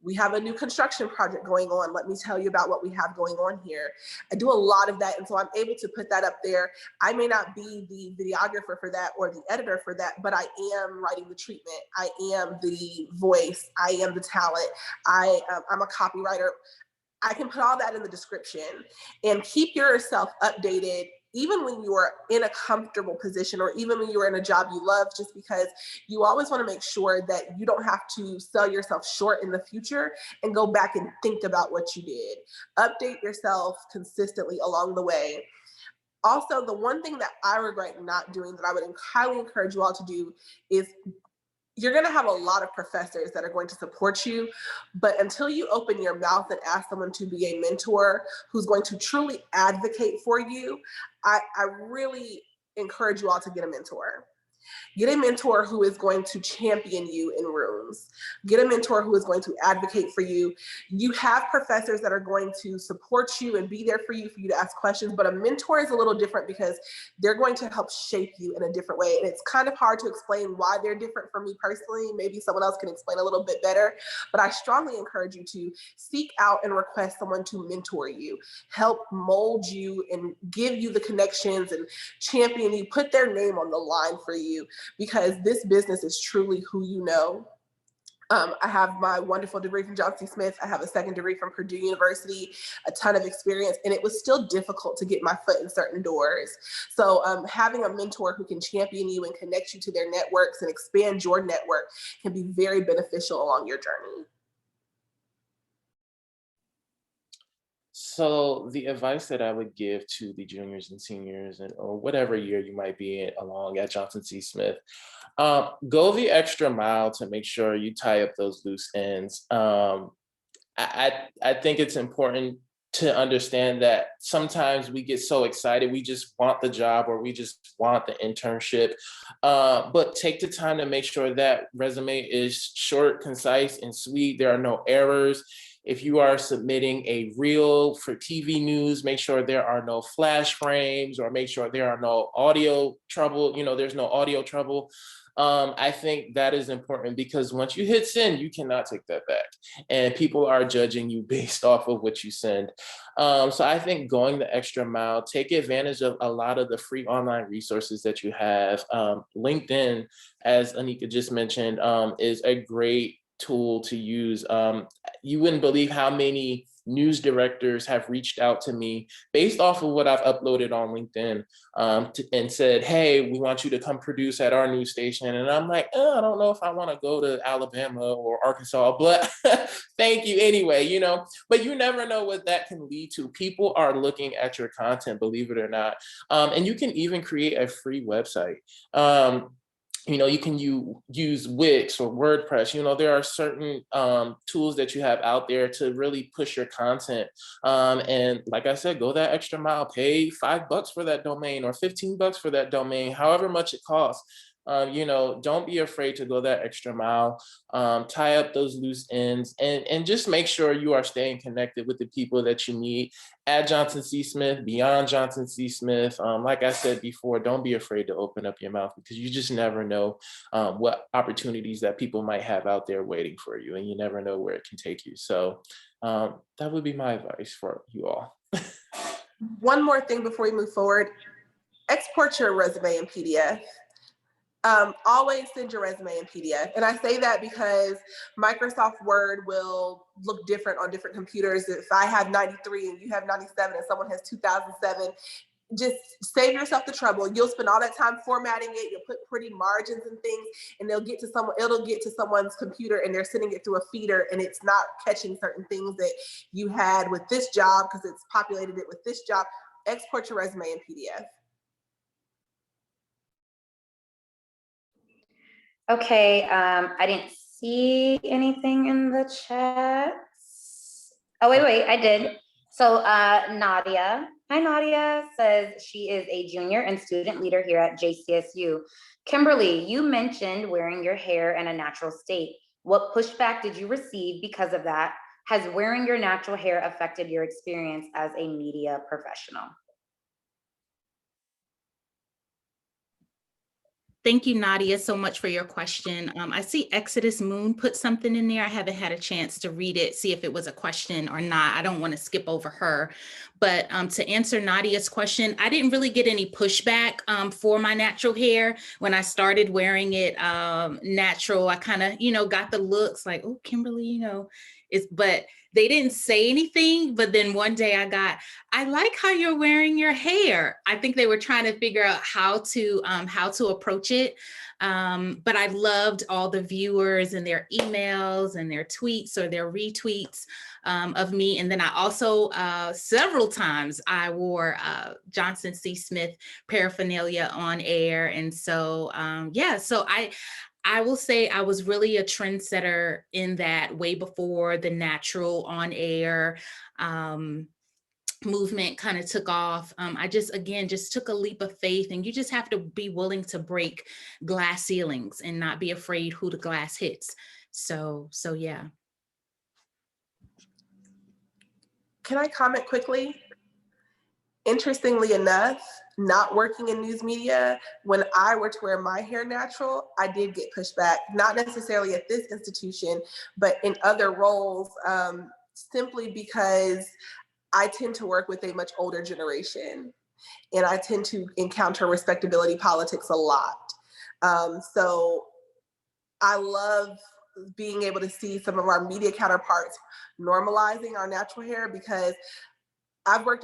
[SPEAKER 3] We have a new construction project going on. Let me tell you about what we have going on here. I do a lot of that, and so I'm able to put that up there. I may not be the videographer for that or the editor for that, but I am writing the treatment. I am the voice. I am the talent. I'm a copywriter. I can put all that in the description and keep yourself updated even when you are in a comfortable position or even when you're in a job you love, just because you always want to make sure that you don't have to sell yourself short in the future and go back and think about what you did. Update yourself consistently along the way. Also, the one thing that I regret not doing that I would highly encourage you all to do is you're going to have a lot of professors that are going to support you, but until you open your mouth and ask someone to be a mentor who's going to truly advocate for you, I really encourage you all to get a mentor. Get a mentor who is going to champion you in rooms. Get a mentor who is going to advocate for you. You have professors that are going to support you and be there for you to ask questions, but a mentor is a little different because they're going to help shape you in a different way. And it's kind of hard to explain why they're different for me personally. Maybe someone else can explain a little bit better, but I strongly encourage you to seek out and request someone to mentor you, help mold you and give you the connections and champion you, put their name on the line for you, because this business is truly who you know. I have my wonderful degree from Johnson C. Smith. I have a second degree from Purdue University, a ton of experience, and it was still difficult to get my foot in certain doors. So having a mentor who can champion you and connect you to their networks and expand your network can be very beneficial along your journey.
[SPEAKER 4] So the advice that I would give to the juniors and seniors or whatever year you might be along at Johnson C. Smith, go the extra mile to make sure you tie up those loose ends. I think it's important to understand that sometimes we get so excited, we just want the job or we just want the internship, but take the time to make sure that resume is short, concise, and sweet. There are no errors. If you are submitting a reel for TV news, make sure there are no flash frames or make sure there are no audio trouble, there's no audio trouble. I think that is important because once you hit send, you cannot take that back. And people are judging you based off of what you send. So I think going the extra mile, take advantage of a lot of the free online resources that you have. LinkedIn, as Anika just mentioned, is a great tool to use. You wouldn't believe how many news directors have reached out to me based off of what I've uploaded on LinkedIn and said, hey, we want you to come produce at our news station. And I'm like, I don't know if I want to go to Alabama or Arkansas, but thank you anyway, but you never know what that can lead to. People are looking at your content, believe it or not. And you can even create a free website. You can use Wix or WordPress. There are certain tools that you have out there to really push your content. And like I said, go that extra mile, pay $5 for that domain or $15 for that domain, however much it costs. Don't be afraid to go that extra mile, tie up those loose ends, and just make sure you are staying connected with the people that you meet at Johnson C. Smith, beyond Johnson C. Smith. Like I said before, don't be afraid to open up your mouth because you just never know what opportunities that people might have out there waiting for you, and you never know where it can take you. So that would be my advice for you all.
[SPEAKER 3] One more thing before we move forward, export your resume in PDF. Always send your resume in PDF. And I say that because Microsoft Word will look different on different computers. If I have 93 and you have 97 and someone has 2007, just save yourself the trouble. You'll spend all that time formatting it. You'll put pretty margins and things, and it'll get to someone's computer and they're sending it through a feeder and it's not catching certain things that you had with this job because it's populated it with this job. export your resume in PDF.
[SPEAKER 1] Okay, I didn't see anything in the chat. Oh, wait, I did. So Nadia, hi Nadia, says she is a junior and student leader here at JCSU. Kimberly, you mentioned wearing your hair in a natural state. What pushback did you receive because of that? Has wearing your natural hair affected your experience as a media professional?
[SPEAKER 2] Thank you, Nadia, so much for your question. I see Exodus Moon put something in there. I haven't had a chance to read it, see if it was a question or not. I don't want to skip over her. But to answer Nadia's question, I didn't really get any pushback for my natural hair. When I started wearing it natural, I kind of, got the looks like, oh, Kimberly, but they didn't say anything. But then one day I like how you're wearing your hair. I think they were trying to figure out how to approach it. But I loved all the viewers and their emails and their tweets or their retweets of me. And then I also, several times I wore Johnson C. Smith paraphernalia on air. And so, so I will say I was really a trendsetter in that way before the natural on air movement kind of took off. I just took a leap of faith, and you just have to be willing to break glass ceilings and not be afraid who the glass hits. So yeah.
[SPEAKER 3] Can I comment quickly? Interestingly enough, not working in news media, when I were to wear my hair natural, I did get pushback, not necessarily at this institution, but in other roles, simply because I tend to work with a much older generation, and I tend to encounter respectability politics a lot. So I love being able to see some of our media counterparts normalizing our natural hair, because I've worked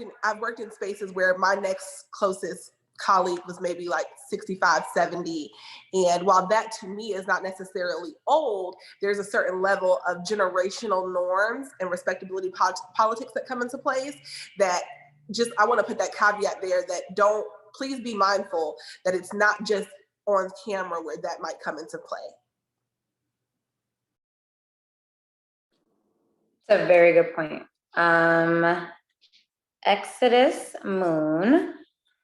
[SPEAKER 3] in spaces where my next closest colleague was maybe like 65, 70. And while that to me is not necessarily old, there's a certain level of generational norms and respectability politics that come into place that I want to put that caveat there that please be mindful that it's not just on camera where that might come into play.
[SPEAKER 1] It's a very good point. Exodus Moon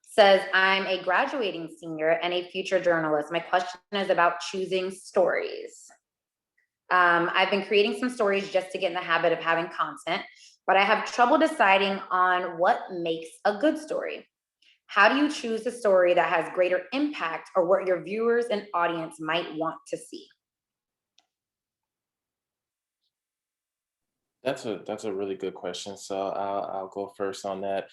[SPEAKER 1] says, I'm a graduating senior and a future journalist. My question is about choosing stories. I've been creating some stories just to get in the habit of having content, but I have trouble deciding on what makes a good story. How do you choose a story that has greater impact, or what your viewers and audience might want to see?
[SPEAKER 4] That's a really good question. So I'll go first on that.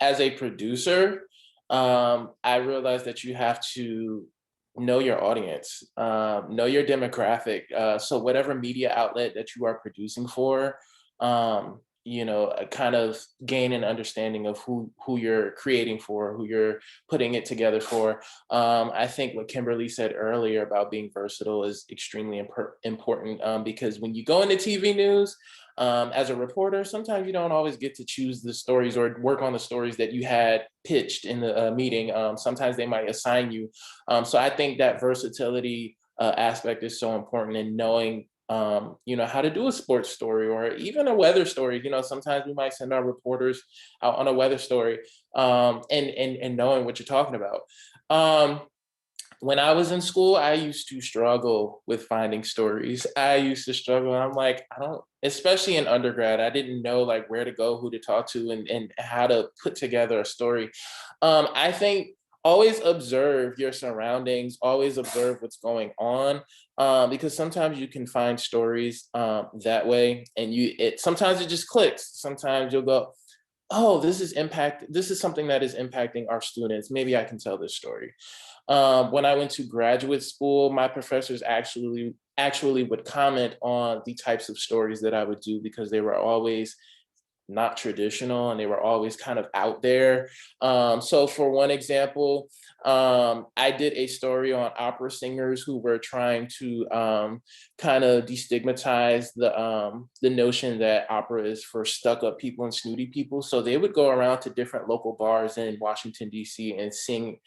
[SPEAKER 4] As a producer, I realized that you have to know your audience, know your demographic. So whatever media outlet that you are producing for, kind of gain an understanding of who you're creating for, who you're putting it together for. I think what Kimberly said earlier about being versatile is extremely important, because when you go into TV news, as a reporter, sometimes you don't always get to choose the stories or work on the stories that you had pitched in the meeting. Sometimes they might assign you. So I think that versatility aspect is so important in knowing how to do a sports story or even a weather story. Sometimes we might send our reporters out on a weather story, and knowing what you're talking about. When I was in school, I used to struggle with finding stories. I used to struggle. I'm like, especially in undergrad, I didn't know like where to go, who to talk to, and how to put together a story. I think always observe your surroundings, always observe what's going on, because sometimes you can find stories that way, and sometimes it just clicks. Sometimes you'll go, oh, this is something that is impacting our students. Maybe I can tell this story. When I went to graduate school, my professors actually would comment on the types of stories that I would do, because they were always not traditional, and they were always kind of out there. So for one example, I did a story on opera singers who were trying to kind of destigmatize the notion that opera is for stuck-up people and snooty people. So they would go around to different local bars in Washington, D.C. and sing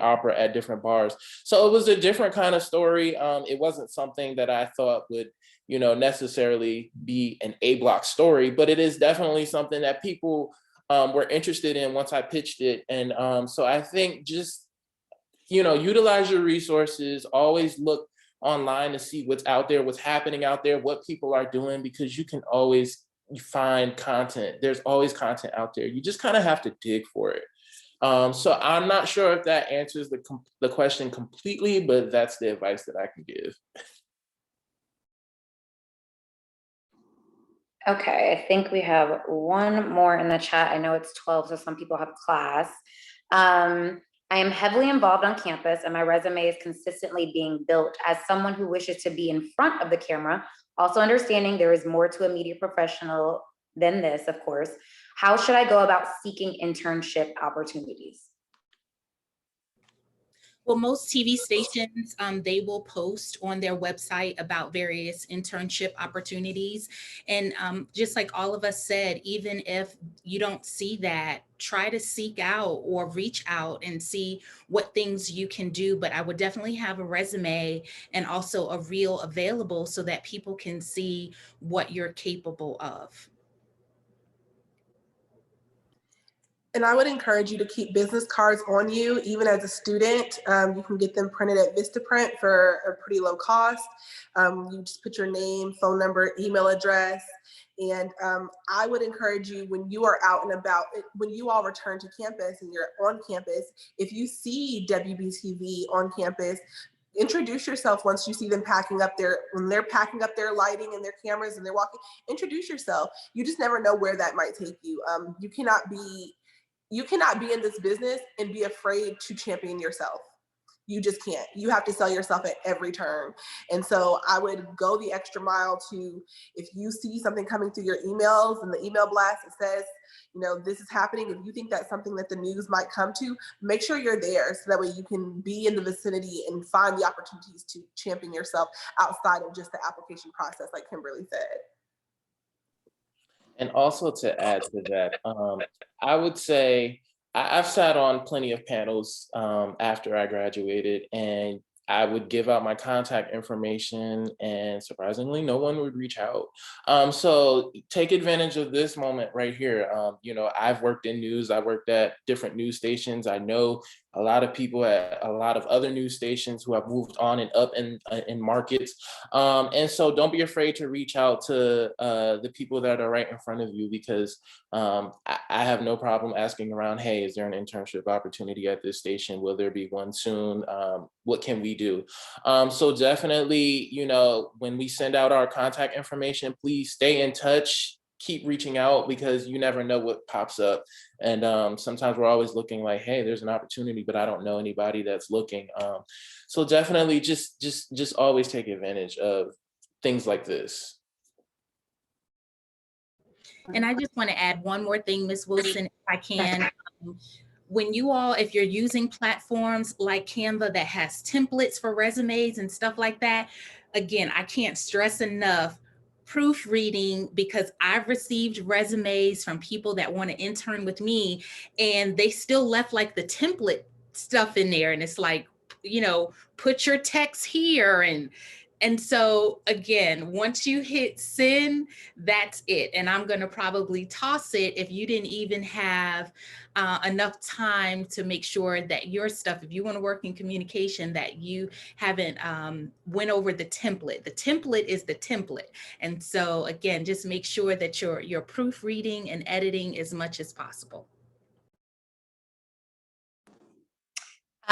[SPEAKER 4] opera at different bars. So it was a different kind of story. It wasn't something that I thought would, necessarily be an A-block story, but it is definitely something that people were interested in once I pitched it. And so I think just, utilize your resources, always look online to see what's out there, what's happening out there, what people are doing, because you can always find content. There's always content out there. You just kind of have to dig for it. So I'm not sure if that answers the question completely, but that's the advice that I can give.
[SPEAKER 1] Okay, I think we have one more in the chat. I know it's 12, so some people have class. I am heavily involved on campus, and my resume is consistently being built as someone who wishes to be in front of the camera, also understanding there is more to a media professional than this, of course. How should I go about seeking internship opportunities?
[SPEAKER 2] Well, most TV stations, they will post on their website about various internship opportunities. And just like all of us said, even if you don't see that, try to seek out or reach out and see what things you can do. But I would definitely have a resume and also a reel available so that people can see what you're capable of.
[SPEAKER 3] And I would encourage you to keep business cards on you, even as a student. You can get them printed at Vistaprint for a pretty low cost. You just put your name, phone number, email address. And I would encourage you, when you are out and about, when you all return to campus and you're on campus, if you see WBTV on campus, introduce yourself once you see them when they're packing up their lighting and their cameras and they're walking, introduce yourself. You just never know where that might take you. You cannot be in this business and be afraid to champion yourself. You just can't. You have to sell yourself at every turn. And so I would go the extra mile to, if you see something coming through your emails and the email blast that says, this is happening, if you think that's something that the news might come to, make sure you're there so that way you can be in the vicinity and find the opportunities to champion yourself outside of just the application process, like Kimberly said.
[SPEAKER 4] And also to add to that, I would say I've sat on plenty of panels after I graduated, and I would give out my contact information, and surprisingly, no one would reach out. So take advantage of this moment right here. I've worked in news. I worked at different news stations. I know a lot of people at a lot of other news stations who have moved on and up in markets. And so don't be afraid to reach out to the people that are right in front of you, because I have no problem asking around, hey, is there an internship opportunity at this station? Will there be one soon? What can we do? So definitely, when we send out our contact information, please stay in touch. Keep reaching out, because you never know what pops up. And sometimes we're always looking like, hey, there's an opportunity, but I don't know anybody that's looking. So definitely just always take advantage of things like this.
[SPEAKER 2] And I just want to add one more thing, Ms. Wilson, if I can. When if you're using platforms like Canva that has templates for resumes and stuff like that, again, I can't stress enough proofreading, because I've received resumes from people that want to intern with me, and they still left like the template stuff in there. And it's like, put your text here. And so again, once you hit send, that's it. And I'm going to probably toss it if you didn't even have enough time to make sure that your stuff, if you want to work in communication, that you haven't went over the template. The template is the template. And so again, just make sure that you're proofreading and editing as much as possible.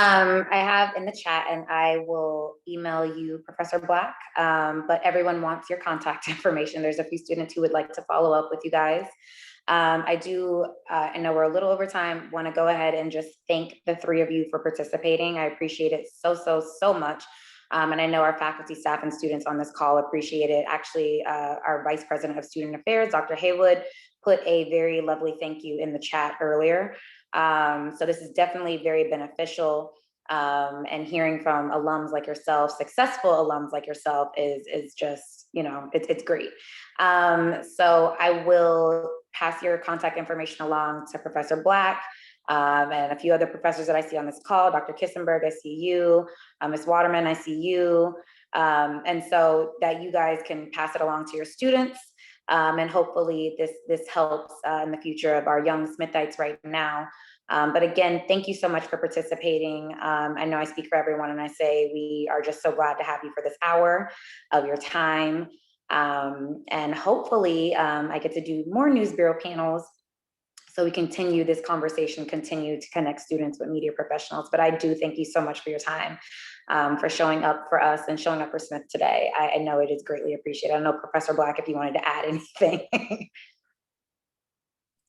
[SPEAKER 1] I have in the chat, and I will email you, Professor Black, but everyone wants your contact information. There's a few students who would like to follow up with you guys. I know we're a little over time, want to go ahead and just thank the three of you for participating. I appreciate it so much. And I know our faculty, staff, and students on this call appreciate it. Actually, our Vice President of Student Affairs, Dr. Haywood, put a very lovely thank you in the chat earlier. So this is definitely very beneficial. And hearing from alums like yourself, successful alums like yourself is just, you know, it's great. So I will pass your contact information along to Professor Black, and a few other professors that I see on this call. Dr. Kissenberg, I see you. Ms. Waterman, I see you. And so that you guys can pass it along to your students. And hopefully this helps in the future of our young Smithites right now. But again, thank you so much for participating. I know I speak for everyone and I say we are just so glad to have you for this hour of your time. And hopefully I get to do more News Bureau panels so we continue this conversation, continue to connect students with media professionals. But I do thank you so much for your time, for showing up for us and showing up for Smith today. I know it is greatly appreciated. I know Professor Black, if you wanted to add anything.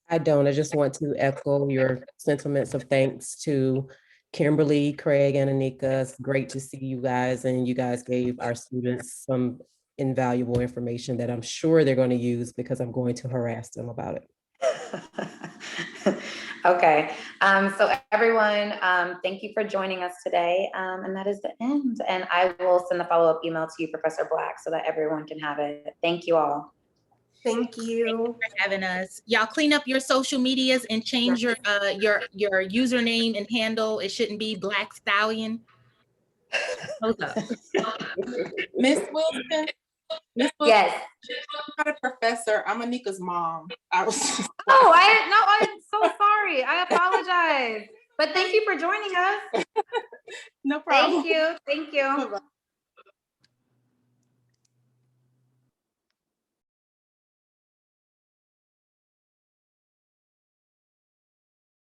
[SPEAKER 5] I don't. I just want to echo your sentiments of thanks to Kimberly, Craig, and Anika. It's great to see you guys, and you guys gave our students some invaluable information that I'm sure they're going to use because I'm going to harass them about it.
[SPEAKER 1] Okay, so everyone, thank you for joining us today, and that is the end. And I will send the follow-up email to you, Professor Black, so that everyone can have it. Thank you all.
[SPEAKER 3] Thank you.
[SPEAKER 2] Thank you for having us. Y'all clean up your social medias and change your username and handle. It shouldn't be Black Stallion.
[SPEAKER 6] Miss Wilson. Miss Wilson.
[SPEAKER 1] Yes.
[SPEAKER 6] I'm not a professor. I'm Anika's mom. I was.
[SPEAKER 1] Oh, I'm so sorry. I apologize. But thank you for joining us.
[SPEAKER 6] No problem.
[SPEAKER 1] Thank you. Thank you.
[SPEAKER 6] Bye-bye.